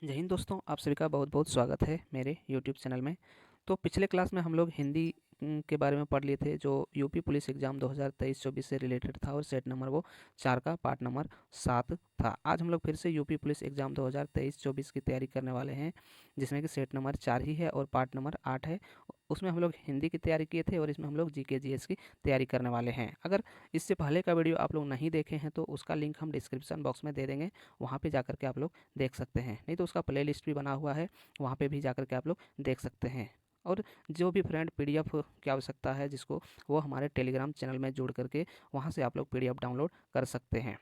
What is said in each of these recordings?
जय हिंद दोस्तों, आप सभी का बहुत बहुत स्वागत है मेरे YouTube चैनल में। तो पिछले क्लास में हम लोग हिंदी के बारे में पढ़ लिए थे, जो यूपी पुलिस एग्ज़ाम 2023-24 से रिलेटेड था और सेट नंबर वो 4 का पार्ट नंबर 7 था। आज हम लोग फिर से यूपी पुलिस एग्ज़ाम 2023-24 की तैयारी करने वाले हैं, जिसमें कि सेट नंबर 4 ही है और पार्ट नंबर 8 है। उसमें हम लोग हिंदी की तैयारी किए थे और इसमें हम लोग जीके जीएस की तैयारी करने वाले हैं। अगर इससे पहले का वीडियो आप लोग नहीं देखे हैं तो उसका लिंक हम डिस्क्रिप्शन बॉक्स में दे देंगे, वहाँ पे जाकर के आप लोग देख सकते हैं। नहीं तो उसका प्लेलिस्ट भी बना हुआ है, वहाँ पे भी जाकर के आप लोग देख सकते हैं। और जो भी फ्रेंड पीडीएफ की आवश्यकता है जिसको, वो हमारे टेलीग्राम चैनल में जुड़ करके वहाँ से आप लोग पीडीएफ डाउनलोड कर सकते हैं।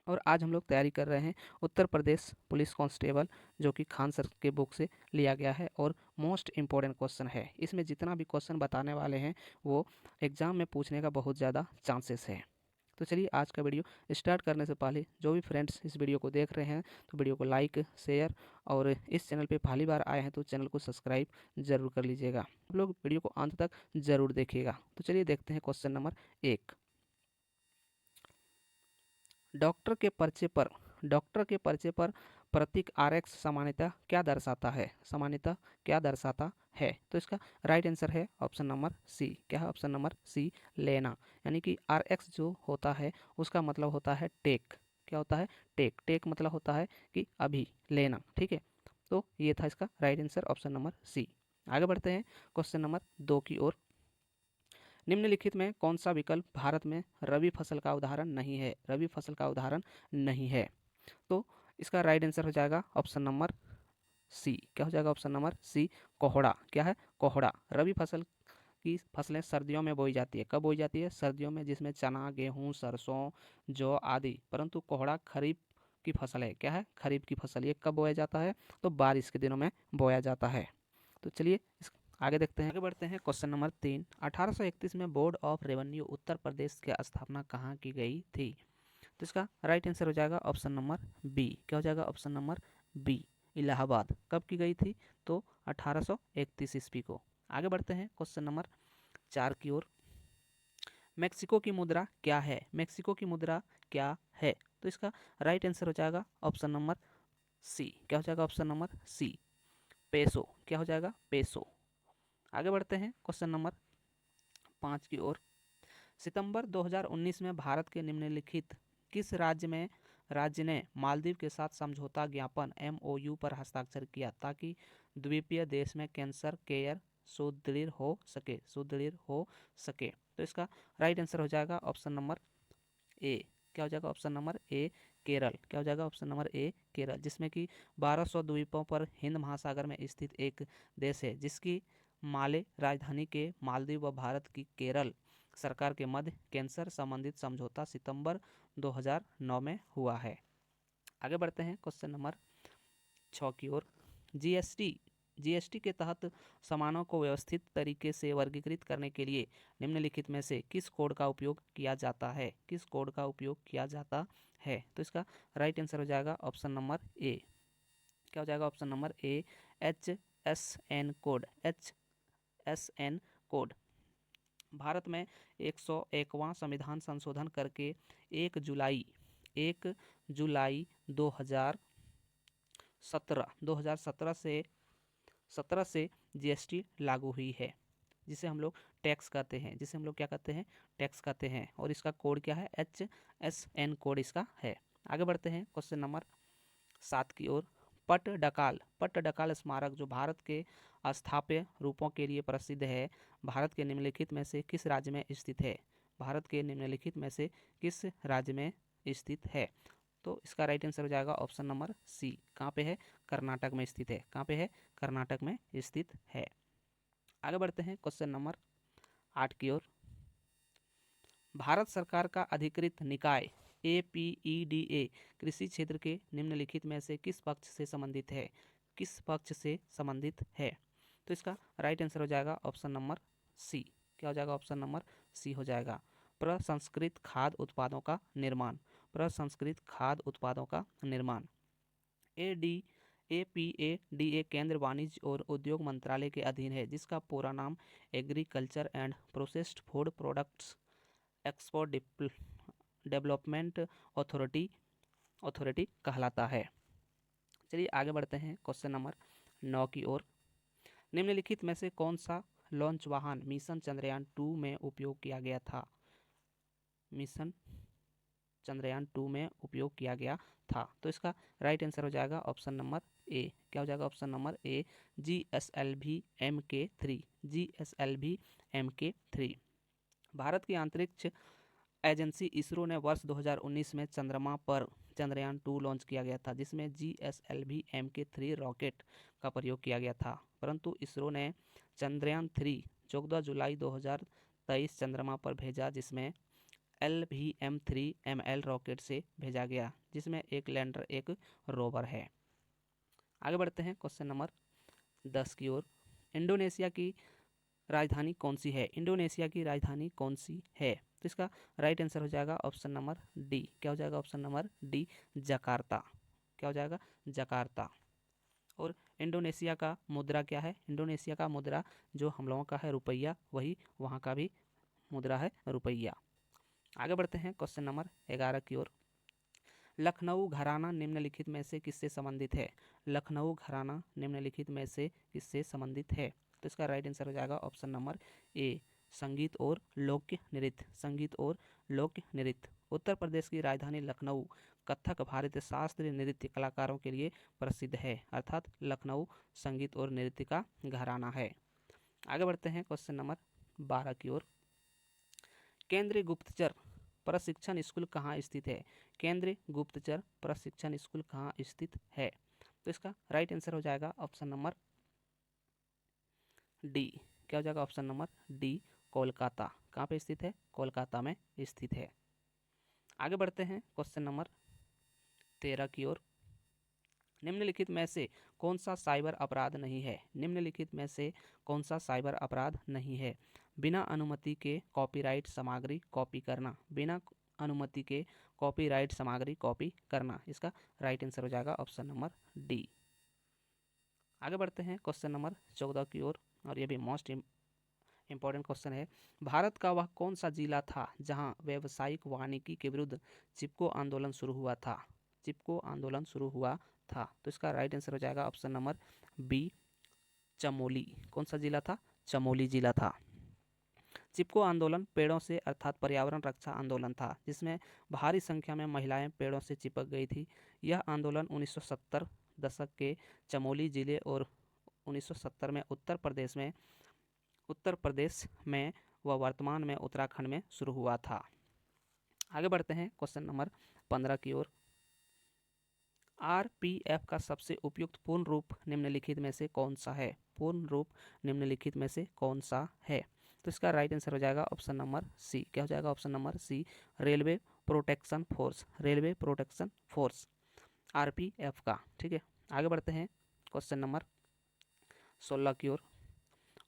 और आज हम लोग तैयारी कर रहे हैं उत्तर प्रदेश पुलिस कांस्टेबल, जो कि खान सर के बुक से लिया गया है और मोस्ट इम्पोर्टेंट क्वेश्चन है। इसमें जितना भी क्वेश्चन बताने वाले हैं वो एग्ज़ाम में पूछने का बहुत ज़्यादा चांसेस है। तो चलिए आज का वीडियो स्टार्ट करने से पहले जो भी फ्रेंड्स इस वीडियो को देख रहे हैं तो वीडियो को लाइक, शेयर और इस चैनल पे पहली बार आए हैं तो चैनल को सब्सक्राइब जरूर कर लीजिएगा। आप लोग वीडियो को अंत तक जरूर देखिएगा। तो चलिए देखते हैं क्वेश्चन नंबर 1। डॉक्टर के पर्चे पर डॉक्टर के पर्चे पर प्रतीक RX सामान्यतः क्या दर्शाता है? सामान्यतः क्या दर्शाता है? तो इसका राइट आंसर है ऑप्शन नंबर सी। क्या है? ऑप्शन नंबर सी, लेना। यानी कि RX जो होता है उसका मतलब होता है टेक। क्या होता है? टेक। टेक मतलब होता है कि अभी लेना। ठीक है, तो ये था इसका right answer option number C. आगे बढ़ते हैं क्वेश्चन नंबर 2 की ओर। निम्नलिखित में कौन सा विकल्प भारत में रबी फसल का उदाहरण नहीं है? रबी फसल का उदाहरण नहीं है। तो इसका राइट आंसर हो जाएगा ऑप्शन नंबर सी। क्या हो जाएगा? ऑप्शन नंबर सी, कोहड़ा। क्या है? कोहड़ा। रबी फसल की फसलें सर्दियों में बोई जाती है। कब बोई जाती है? सर्दियों में, जिसमें चना, गेहूं, सरसों, जौ आदि। परंतु कोहड़ा खरीफ की फसल है। क्या है? खरीफ की फसल। ये कब बोया जाता है? तो बारिश के दिनों में बोया जाता है। तो चलिए आगे देखते हैं। आगे बढ़ते हैं क्वेश्चन नंबर 3। 1831 में board of revenue Uttar Pradesh की स्थापना कहाँ की गई थी? तो इसका राइट आंसर हो जाएगा ऑप्शन नंबर बी। क्या हो जाएगा? Option number B, Allahabad. कब की गई थी? तो 1831 ईस्वी को। आगे बढ़ते हैं क्वेश्चन नंबर 4 की ओर। मेक्सिको की मुद्रा क्या है? मेक्सिको की मुद्रा क्या है? तो इसका राइट आंसर हो जाएगा ऑप्शन नंबर सी। क्या हो जाएगा? Option number C, peso. क्या हो जाएगा? पेसो। आगे बढ़ते हैं क्वेश्चन नंबर 5 की ओर। सितंबर 2019 में भारत के निम्नलिखित किस राज्य ने मालदीव के साथ समझौता ज्ञापन MOU पर हस्ताक्षर किया ताकि द्वीपीय देश में कैंसर केयर सुदृढ़ हो सके? तो इसका राइट आंसर हो जाएगा ऑप्शन नंबर ए। क्या हो जाएगा? ऑप्शन नंबर ए, केरल। क्या हो जाएगा? ऑप्शन नंबर ए, केरल, जिसमें कि 1200 द्वीपों पर हिंद महासागर में स्थित एक देश है, जिसकी माले राजधानी के मालदीव व भारत की केरल सरकार के मध्य कैंसर संबंधित समझौता सितंबर 2009 में हुआ है। आगे बढ़ते हैं क्वेश्चन नंबर 6 की ओर। जीएसटी जीएसटी के तहत सामानों को व्यवस्थित तरीके से वर्गीकृत करने के लिए निम्नलिखित में से किस कोड का उपयोग किया जाता है? किस कोड का उपयोग किया जाता है? तो इसका राइट आंसर हो जाएगा ऑप्शन नंबर ए। क्या हो जाएगा? ऑप्शन नंबर ए, HSN code. HSN code. Bharat में 101वां संविधान संशोधन करके 1 जुलाई 2017 से जीएसटी लागू हुई है, जिसे हम लोग टैक्स कहते हैं। जिसे हम लोग क्या कहते हैं? टैक्स कहते हैं। और इसका कोड क्या है? HSN कोड इसका है। आगे बढ़ते हैं क्वेश्चन नंबर 7 की ओर। पट्टडकाल स्मारक, जो भारत के अस्थाप्य रूपों के लिए प्रसिद्ध है, भारत के निम्नलिखित में से किस राज्य में स्थित है? भारत के निम्नलिखित में से किस राज्य में स्थित है? तो इसका राइट आंसर हो जाएगा ऑप्शन नंबर सी। कहाँ पे है? कर्नाटक में स्थित है। कहाँ पे है? कर्नाटक में स्थित है। आगे बढ़ते हैं क्वेश्चन नंबर 8 की ओर। भारत सरकार का अधिकृत निकाय APEDA कृषि क्षेत्र के निम्नलिखित में से किस पक्ष से संबंधित है? किस पक्ष से संबंधित है? तो इसका राइट आंसर हो जाएगा ऑप्शन नंबर सी। क्या हो जाएगा? ऑप्शन नंबर सी हो जाएगा, प्रसंस्कृत खाद्य उत्पादों का निर्माण। प्रसंस्कृत खाद्य उत्पादों का निर्माण। AD APADA केंद्र वाणिज्य और उद्योग मंत्रालय के अधीन है, जिसका पूरा नाम agriculture and processed food products export development authority कहलाता है। चलिए आगे बढ़ते हैं क्वेश्चन नंबर 9 की ओर। निम्नलिखित में से कौन सा लॉन्च वाहन मिशन चंद्रयान 2 में उपयोग किया गया था? मिशन चंद्रयान 2 में उपयोग किया गया था। तो इसका राइट आंसर हो जाएगा ऑप्शन नंबर ए। क्या हो जाएगा ऑप्शन नंबर ए, GSLV MK3। GSLV MK3। Bharat की अंतरिक्ष एजेंसी इसरो ने वर्ष 2019 में चंद्रमा पर चंद्रयान 2 लॉन्च किया गया था, जिसमें GSLV MK3 रॉकेट का प्रयोग किया गया था। परंतु इसरो ने चंद्रयान 3 14 जुलाई 2023 चंद्रमा पर भेजा, जिसमें LVM-3ML रॉकेट से भेजा गया, जिसमें एक लैंडर एक रोवर है। आगे बढ़ते हैं क्वेश्चन नंबर 10 की ओर। इंडोनेशिया की राजधानी कौन सी है? इंडोनेशिया की राजधानी कौन सी है? तो इसका राइट आंसर हो जाएगा ऑप्शन नंबर डी। क्या हो जाएगा ऑप्शन नंबर डी, जकार्ता। क्या हो जाएगा? जकार्ता। और इंडोनेशिया का मुद्रा क्या है? इंडोनेशिया का मुद्रा जो हम लोगों का है रुपया, वही वहाँ का भी मुद्रा है रुपया। आगे बढ़ते हैं क्वेश्चन नंबर 11 की ओर। लखनऊ घराना निम्नलिखित में से किससे संबंधित है? लखनऊ घराना निम्नलिखित में से किससे संबंधित है? तो इसका राइट आंसर हो जाएगा ऑप्शन नंबर ए, संगीत और लोक नृत्य। संगीत और लोक नृत्य। उत्तर प्रदेश की राजधानी लखनऊ कथक भारतीय शास्त्रीय नृत्य कलाकारों के लिए प्रसिद्ध है, अर्थात लखनऊ संगीत और नृत्य का घराना है। आगे बढ़ते हैं क्वेश्चन नंबर 12 की ओर। केंद्रीय गुप्तचर प्रशिक्षण स्कूल कहाँ स्थित है? केंद्रीय गुप्तचर प्रशिक्षण स्कूल कहाँ स्थित है? तो इसका राइट आंसर हो जाएगा ऑप्शन नंबर डी। क्या हो जाएगा ऑप्शन नंबर डी, कोलकाता। कहाँ पे स्थित है? कोलकाता में स्थित है। आगे बढ़ते हैं क्वेश्चन नंबर 13 की ओर। निम्नलिखित में से कौन सा साइबर अपराध नहीं है? निम्नलिखित में से कौन सा साइबर अपराध नहीं है? बिना अनुमति के कॉपीराइट सामग्री कॉपी करना। बिना अनुमति के कॉपीराइट सामग्री कॉपी करना। इसका राइट आंसर हो जाएगा ऑप्शन नंबर डी। आगे बढ़ते हैं क्वेश्चन नंबर 14 की ओर, और ये भी मोस्ट इंपॉर्टेंट क्वेश्चन है। भारत का वह कौन सा जिला था जहां व्यावसायिक वानिकी के विरुद्ध चिपको आंदोलन शुरू हुआ था? चिपको आंदोलन शुरू हुआ था। तो इसका राइट आंसर हो जाएगा ऑप्शन नंबर बी, चमोली। कौन सा जिला था? चमोली जिला था। चिपको आंदोलन पेड़ों से अर्थात पर्यावरण रक्षा आंदोलन था, जिसमें भारी संख्या में महिलाएं पेड़ों से चिपक गई थी। यह आंदोलन 1970 दशक के चमोली जिले और 1970 में उत्तर प्रदेश में व वर्तमान में उत्तराखंड में शुरू हुआ था। आगे बढ़ते हैं क्वेश्चन नंबर 15 की ओर। RPF का सबसे उपयुक्त पूर्ण रूप निम्नलिखित में से कौन सा है? पूर्ण रूप निम्नलिखित में से कौन सा है? तो इसका राइट आंसर हो जाएगा ऑप्शन नंबर सी। क्या हो जाएगा option number C, Railway Protection Force. Railway Protection Force, RPF का। ठीक है, आगे बढ़ते हैं क्वेश्चन नंबर 16 की ओर।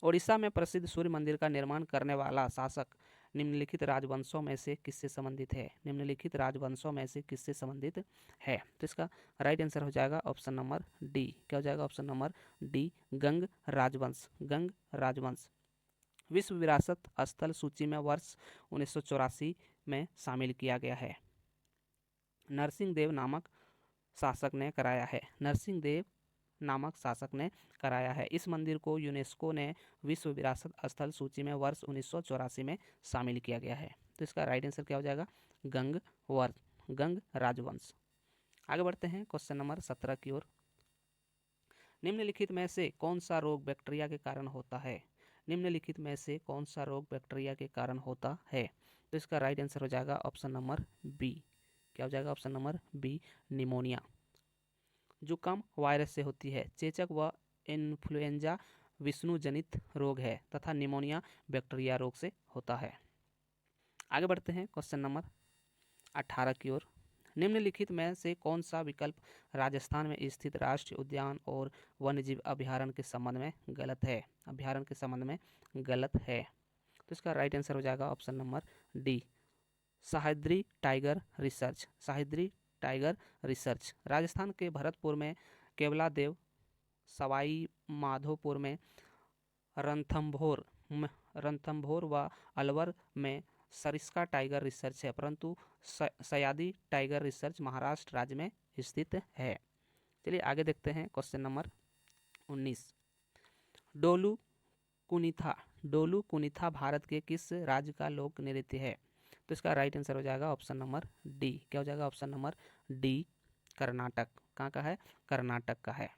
ओडिशा में प्रसिद्ध सूर्य मंदिर का निर्माण करने वाला शासक निम्नलिखित राजवंशों में से किससे संबंधित है? निम्नलिखित राजवंशों में से किससे संबंधित है? तो इसका राइट आंसर हो जाएगा ऑप्शन नंबर डी। क्या हो जाएगा ऑप्शन नंबर डी, गंग राजवंश। गंग राजवंश विश्व विरासत स्थल सूची में वर्ष 1984 में शामिल किया गया है। नरसिंह देव नामक शासक ने कराया है। नरसिंह देव नामक शासक ने कराया है। इस मंदिर को यूनेस्को ने विश्व विरासत स्थल सूची में वर्ष 1984 में शामिल किया गया है। तो इसका राइट आंसर क्या हो जाएगा? गंग राजवंश। आगे बढ़ते हैं क्वेश्चन नंबर 17 की ओर। निम्नलिखित में से कौन सा रोग बैक्टीरिया के कारण होता है? निम्नलिखित में से कौन सा रोग बैक्टीरिया के कारण होता है? तो इसका राइट आंसर हो जाएगा ऑप्शन नंबर बी। क्या हो जाएगा ऑप्शन नंबर बी, निमोनिया। जुकाम वायरस से होती है। चेचक व इन्फ्लुएंजा विष्णु जनित रोग है तथा निमोनिया बैक्टीरिया रोग से होता है। आगे बढ़ते हैं क्वेश्चन नंबर 18 की ओर। निम्नलिखित में से कौन सा विकल्प राजस्थान में स्थित राष्ट्रीय उद्यान और वन्यजीव अभ्यारण्य के संबंध में गलत है? अभ्यारण्य के संबंध में गलत है। तो इसका राइट आंसर हो जाएगा option number D, Sahyadri tiger research. Sahyadri tiger research Rajasthan के भरतपुर में, केवलादेव, सवाई माधोपुर में, रणथंभौर व अलवर में सरिस्का टाइगर रिसर्च है, परंतु सह्याद्री टाइगर रिसर्च महाराष्ट्र राज्य में स्थित है। चलिए आगे देखते हैं क्वेश्चन नंबर 19। डोलू कुनीथा, डोलू कुनीथा भारत के किस राज्य का लोक नृत्य है? तो इसका राइट आंसर हो जाएगा ऑप्शन नंबर डी। क्या हो जाएगा? Option number D, Karnataka. कहाँ का है? कर्नाटक का है।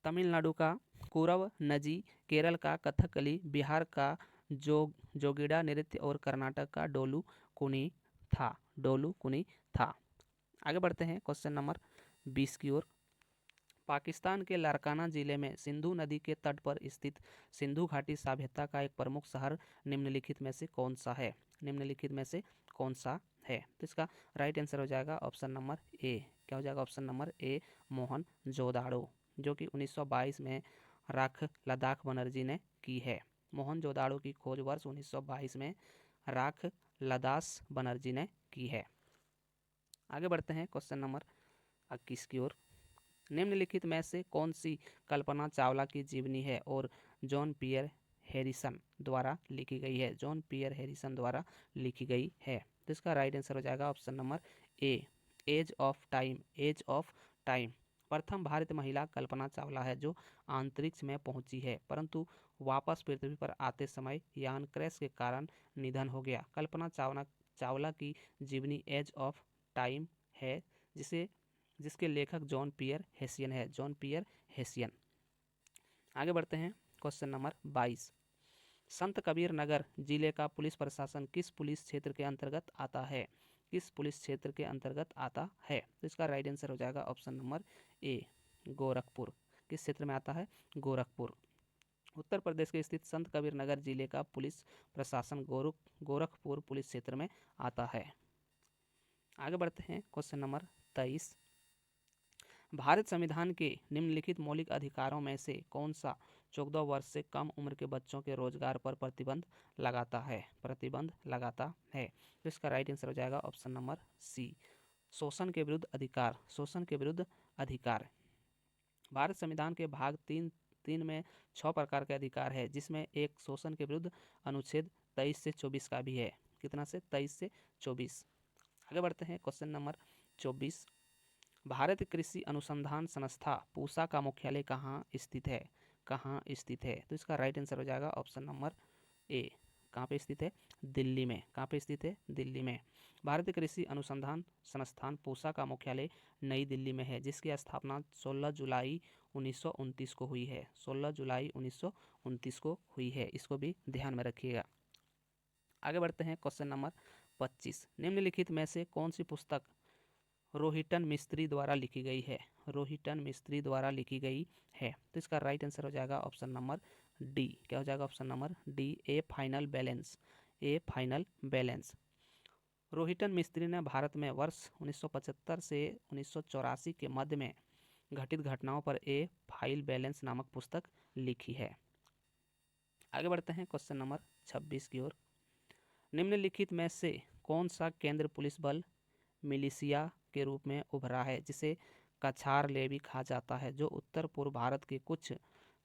तमिलनाडु का कुरव नजी, केरल का कथकली, बिहार का जोगिड़ा नृत्य और कर्नाटक का डोलू कुनी था, डोलू कुनी था। आगे बढ़ते हैं क्वेश्चन नंबर 20 की ओर। पाकिस्तान के लारकाना जिले में सिंधु नदी के तट पर स्थित सिंधु घाटी सभ्यता का एक प्रमुख शहर निम्नलिखित में से कौन सा है? निम्नलिखित में से कौन सा है? तो इसका राइट आंसर हो जाएगा ऑप्शन नंबर ए। क्या हो जाएगा? ऑप्शन नंबर ए, मोहनजोदाड़ो, जो कि 1922 में राख लद्दाख बनर्जी ने की है। मोहनजोदाड़ो की खोज वर्ष 1922 में राख लद्दाख बनर्जी ने की है। आगे बढ़ते हैं क्वेश्चन नंबर 21 की ओर। निम्नलिखित में से कौन सी कल्पना चावला की जीवनी है और जॉन पियर हैरिसन द्वारा लिखी गई है? जॉन पियर हैरिसन द्वारा लिखी गई है। तो इसका राइट आंसर हो जाएगा option number A, age of time. Age of time प्रथम भारतीय महिला कल्पना चावला है जो अंतरिक्ष में पहुंची है, परंतु वापस पृथ्वी पर आते समय यान क्रैश के कारण निधन हो गया। कल्पना चावला की जीवनी एज ऑफ टाइम है, जिसके लेखक जॉन पियर हेसियन है। जॉन पियर हेसियन। आगे बढ़ते हैं क्वेश्चन नंबर 22। संत कबीर नगर जिले का पुलिस प्रशासन किस पुलिस क्षेत्र के अंतर्गत आता है? किस पुलिस क्षेत्र के अंतर्गत आता है? तो इसका राइट आंसर हो जाएगा ऑप्शन नंबर ए, गोरखपुर। किस क्षेत्र में आता है? गोरखपुर। उत्तर प्रदेश के स्थित संत कबीर नगर जिले का पुलिस प्रशासन गोरखपुर पुलिस क्षेत्र में आता है। आगे बढ़ते हैं क्वेश्चन नंबर 23। भारत संविधान के निम्नलिखित मौलिक अधिकारों में से कौन सा 14 वर्ष से कम उम्र के बच्चों के रोजगार पर प्रतिबंध लगाता है? प्रतिबंध लगाता है। तो इसका राइट आंसर हो जाएगा ऑप्शन नंबर सी, शोषण के विरुद्ध अधिकार। शोषण के विरुद्ध अधिकार। भारत संविधान के भाग 3 में 6 प्रकार के अधिकार है, जिसमें एक शोषण के विरुद्ध अनुच्छेद 23 से 24 का भी है। कितना से? 23 से 24। आगे बढ़ते हैं क्वेश्चन नंबर 24। भारत कृषि अनुसंधान संस्था पूसा का मुख्यालय कहाँ स्थित है? कहाँ स्थित है? तो इसका राइट आंसर हो जाएगा ऑप्शन नंबर ए। कहाँ पे स्थित है? दिल्ली में। कहाँ पे स्थित है? दिल्ली में। भारतीय कृषि अनुसंधान संस्थान पूसा का मुख्यालय नई दिल्ली में है, जिसकी स्थापना 16 जुलाई 1929 को हुई है। 16 जुलाई 1929 को हुई है। इसको भी ध्यान में रखिएगा। आगे बढ़ते हैं क्वेश्चन नंबर 25। निम्नलिखित में से कौन सी पुस्तक रोहिटन मिस्त्री द्वारा लिखी गई है? रोहिटन मिस्त्री द्वारा लिखी गई है। तो इसका राइट आंसर हो जाएगा ऑप्शन नंबर डी। क्या हो जाएगा? Option number D, a final balance. A final balance. Rohinton Mistry ने भारत में वर्ष 1975 से 1984 के मध्य में घटित घटनाओं पर ए फाइल बैलेंस नामक पुस्तक लिखी है। आगे बढ़ते हैं क्वेश्चन नंबर 26 की ओर। निम्नलिखित में से कौन सा केंद्र पुलिस बल मिलिशिया के रूप में उभरा है, जिसे कछार लेवी कहा जाता है, जो उत्तर पूर्व भारत के कुछ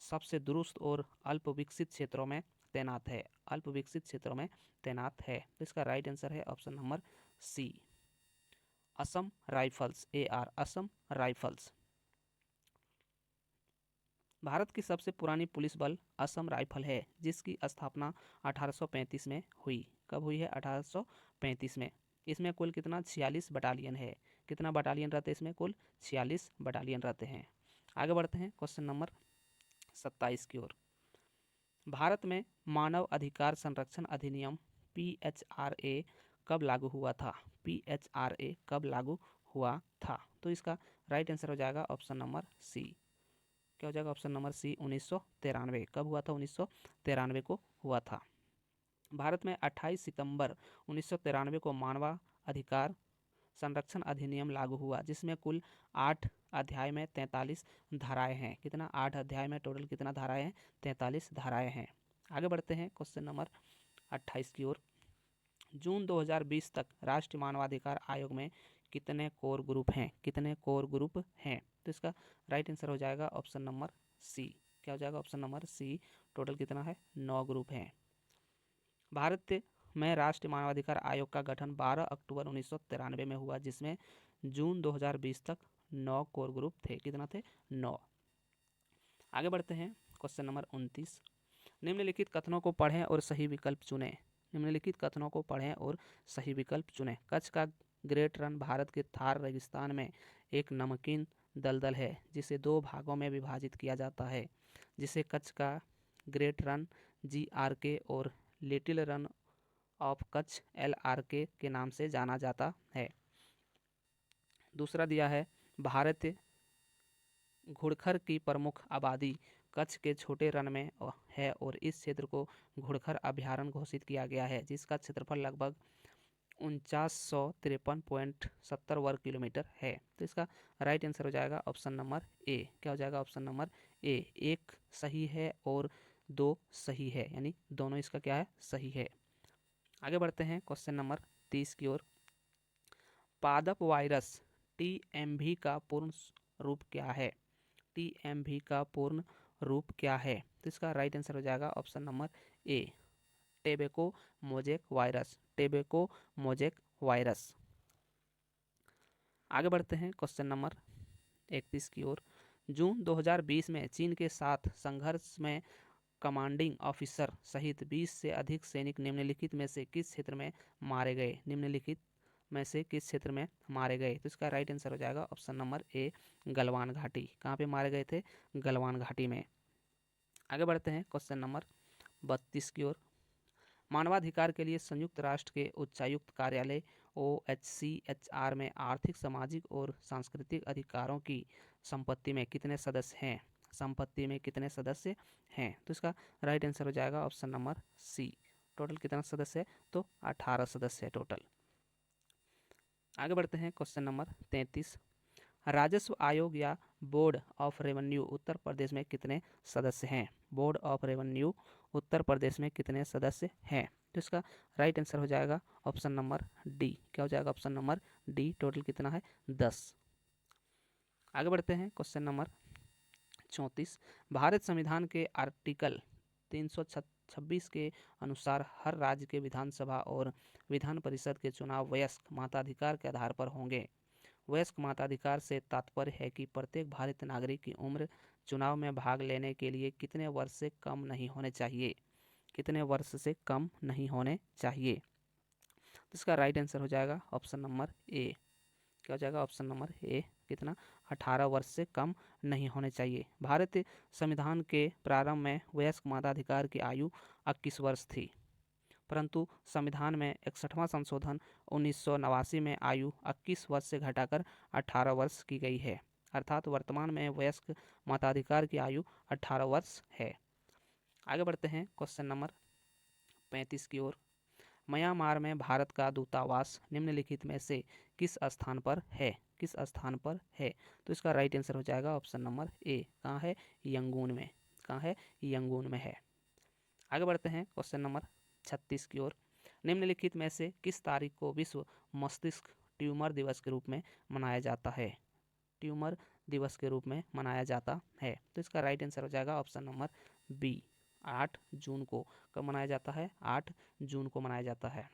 सबसे दुरुस्त और अल्प विकसित क्षेत्रों में तैनात है? अल्प विकसित क्षेत्रों में तैनात है। तो इसका राइट आंसर है option number C, Assam Rifles. AR, Assam Rifles. Bharat की सबसे पुरानी पुलिस बल असम राइफल है, जिसकी स्थापना 1835 में हुई। कब हुई है? 1835 में। इसमें कुल कितना? 46 बटालियन है। कितना बटालियन रहते हैं इसमें? कुल 46 बटालियन रहते हैं। आगे बढ़ते हैं क्वेश्चन नंबर 27 की ओर। भारत में मानव अधिकार संरक्षण अधिनियम PHRA कब लागू हुआ था? PHRA कब लागू हुआ था? तो इसका राइट आंसर हो जाएगा ऑप्शन नंबर सी। क्या हो जाएगा? Option number C, 1993। कब हुआ था? 1993 को हुआ था। भारत में 28 सितंबर 1993 को मानव अधिकार संरक्षण अधिनियम लागू हुआ, जिसमें कुल 8 अध्याय में 43 धाराएं हैं। कितना? 8 अध्याय में टोटल कितना धाराएं हैं? 43 धाराएं हैं। आगे बढ़ते हैं क्वेश्चन नंबर 28 की ओर। जून 2020 तक राष्ट्रीय मानवाधिकार आयोग में कितने कोर ग्रुप हैं? कितने कोर ग्रुप हैं? तो इसका राइट आंसर हो जाएगा ऑप्शन नंबर सी। क्या हो जाएगा? ऑप्शन नंबर सी। टोटल कितना है? 9 ग्रुप हैं। भारत में राष्ट्रीय मानवाधिकार आयोग का गठन 12 अक्टूबर 1993 में हुआ, जिसमें जून 2020 तक 9 कोर ग्रुप थे। कितना थे? 9। आगे बढ़ते हैं क्वेश्चन नंबर 29। निम्नलिखित कथनों को पढ़ें और सही विकल्प चुनें। निम्नलिखित कथनों को पढ़ें और सही विकल्प चुनें। कच्छ का ग्रेट रन भारत के थार रेगिस्तान में एक नमकीन दलदल है जिसे 2 भागों में विभाजित किया जाता है, जिसे कच्छ का ग्रेट रन GRK और little run of Kutch LRK के नाम से जाना जाता है। दूसरा दिया है, भारत घुड़खर की प्रमुख आबादी कच्छ के छोटे रन में है और इस क्षेत्र को घुड़खर अभयारण्य घोषित किया गया है, जिसका क्षेत्रफल लगभग 4953.70 वर्ग किलोमीटर है। तो इसका राइट आंसर हो जाएगा ऑप्शन नंबर ए। क्या हो जाएगा? ऑप्शन नंबर ए। एक सही है और 2 सही है, यानी दोनों इसका क्या है? सही है। आगे बढ़ते हैं क्वेश्चन नंबर 30 की ओर। पादप वायरस TMV का पूर्ण रूप क्या है? TMV का पूर्ण रूप क्या है? तो इसका राइट आंसर हो जाएगा ऑप्शन नंबर ए, tobacco mosaic virus. Tobacco mosaic virus. आगे बढ़ते हैं क्वेश्चन नंबर 31 की ओर। जून 2020 में चीन के साथ संघर्ष में कमांडिंग ऑफिसर सहित 20 से अधिक सैनिक निम्नलिखित में से किस क्षेत्र में मारे गए? निम्नलिखित में से किस क्षेत्र में मारे गए? तो इसका राइट आंसर हो जाएगा ऑप्शन नंबर ए, गलवान घाटी। कहाँ पे मारे गए थे? गलवान घाटी में। आगे बढ़ते हैं क्वेश्चन नंबर 32 की ओर। मानवाधिकार के लिए संयुक्त राष्ट्र के उच्चायुक्त कार्यालय OHCHR में आर्थिक, सामाजिक और सांस्कृतिक अधिकारों की संपत्ति में कितने सदस्य हैं? संपत्ति में कितने सदस्य हैं? तो इसका राइट आंसर हो जाएगा ऑप्शन नंबर सी। टोटल कितना सदस्य है? तो 18 सदस्य है टोटल। आगे बढ़ते हैं क्वेश्चन नंबर 33। राजस्व आयोग या board of revenue Uttar Pradesh में कितने सदस्य हैं? Board of revenue Uttar Pradesh में कितने सदस्य हैं? तो इसका राइट आंसर हो जाएगा ऑप्शन नंबर डी। क्या हो जाएगा? Option number D. टोटल कितना है? 10। आगे बढ़ते हैं क्वेश्चन नंबर 34। भारत संविधान के आर्टिकल 326 के अनुसार हर राज्य के विधानसभा और विधान परिषद के चुनाव वयस्क मताधिकार के आधार पर होंगे। वयस्क मताधिकार से तात्पर्य है कि प्रत्येक भारतीय नागरिक की उम्र चुनाव में भाग लेने के लिए कितने वर्ष से कम नहीं होने चाहिए? कितने वर्ष से कम नहीं होने चाहिए? तो इसका राइट आंसर हो जाएगा ऑप्शन नंबर ए। क्या हो जाएगा? ऑप्शन नंबर ए। कितना? 18 वर्ष से कम नहीं होने चाहिए। भारतीय संविधान के प्रारंभ में वयस्क मताधिकार की आयु 21 वर्ष थी, परंतु संविधान में 61वां संशोधन 1989 में आयु 21 वर्ष से घटाकर 18 वर्ष की गई है। अर्थात वर्तमान में वयस्क मताधिकार की आयु 18 वर्ष है। आगे बढ़ते हैं क्वेश्चन नंबर 35 की ओर। म्यांमार में भारत का दूतावास निम्नलिखित में से किस स्थान पर है? किस स्थान पर है? तो इसका राइट आंसर हो जाएगा ऑप्शन नंबर ए। कहाँ है? यंगून में। कहाँ है? यंगून में है। आगे बढ़ते हैं क्वेश्चन नंबर 36 की ओर। निम्नलिखित में से किस तारीख को विश्व मस्तिष्क ट्यूमर दिवस के रूप में मनाया जाता है? ट्यूमर दिवस के रूप में मनाया जाता है। तो इसका राइट आंसर हो जाएगा ऑप्शन नंबर बी, 8 जून को। कब मनाया जाता है? 8 जून को मनाया जाता है।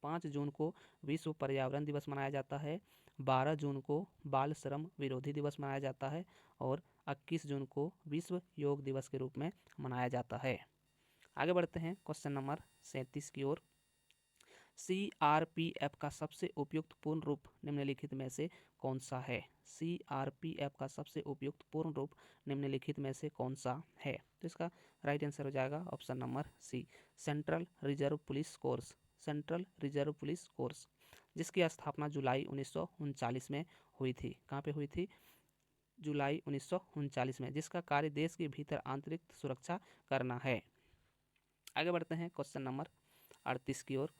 5 जून को विश्व पर्यावरण दिवस मनाया जाता है। 12 जून को बाल श्रम विरोधी दिवस मनाया जाता है और 21 जून को विश्व योग दिवस के रूप में मनाया जाता है। आगे बढ़ते हैं क्वेश्चन नंबर 37 की ओर। CRPF का सबसे उपयुक्त पूर्ण रूप निम्नलिखित में से कौन सा है? CRPF का सबसे उपयुक्त पूर्ण रूप निम्नलिखित में से कौन सा है? तो इसका राइट आंसर हो जाएगा option number C, Central Reserve Police Force. Central Reserve Police Force, जिसकी स्थापना जुलाई 1939 में हुई थी। कहाँ पे हुई थी? जुलाई 1939 में, जिसका कार्य देश के भीतर आंतरिक सुरक्षा करना है। आगे बढ़ते हैं क्वेश्चन नंबर 38 की ओर।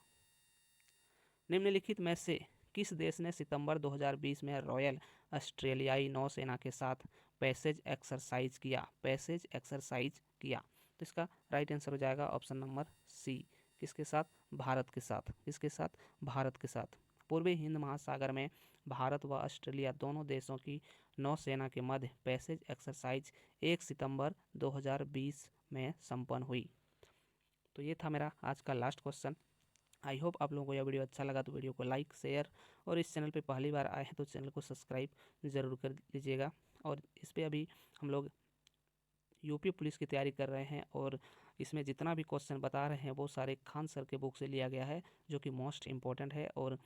निम्नलिखित में से किस देश ने सितंबर 2020 में रॉयल ऑस्ट्रेलियाई नौसेना के साथ पैसेज एक्सरसाइज किया? पैसेज एक्सरसाइज किया। तो इसका राइट आंसर हो जाएगा ऑप्शन नंबर सी। किसके साथ? भारत के साथ। किसके साथ? भारत के साथ। पूर्वी हिंद महासागर में भारत व ऑस्ट्रेलिया दोनों देशों की नौसेना के मध्य पैसेज एक्सरसाइज 1 सितंबर 2020 में संपन्न हुई। तो ये था मेरा आज का लास्ट क्वेश्चन। आई होप आप लोगों को यह वीडियो अच्छा लगा तो वीडियो को लाइक शेयर और इस चैनल पे पहली बार आए हैं तो चैनल को सब्सक्राइब ज़रूर कर लीजिएगा। और इस पे अभी हम लोग यूपी पुलिस की तैयारी कर रहे हैं और इसमें जितना भी क्वेश्चन बता रहे हैं वो सारे खान सर के बुक से लिया गया है, जो कि मोस्ट इम्पॉर्टेंट है और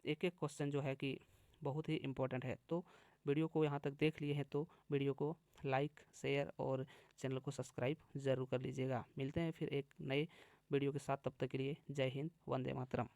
एक एक क्वेश्चन जो है कि बहुत ही इम्पोर्टेंट है। तो वीडियो को यहाँ तक देख लिए हैं तो वीडियो को लाइक शेयर और चैनल को सब्सक्राइब ज़रूर कर लीजिएगा। मिलते हैं फिर एक नए वीडियो के साथ, तब तक के लिए जय हिंद, वंदे मातरम।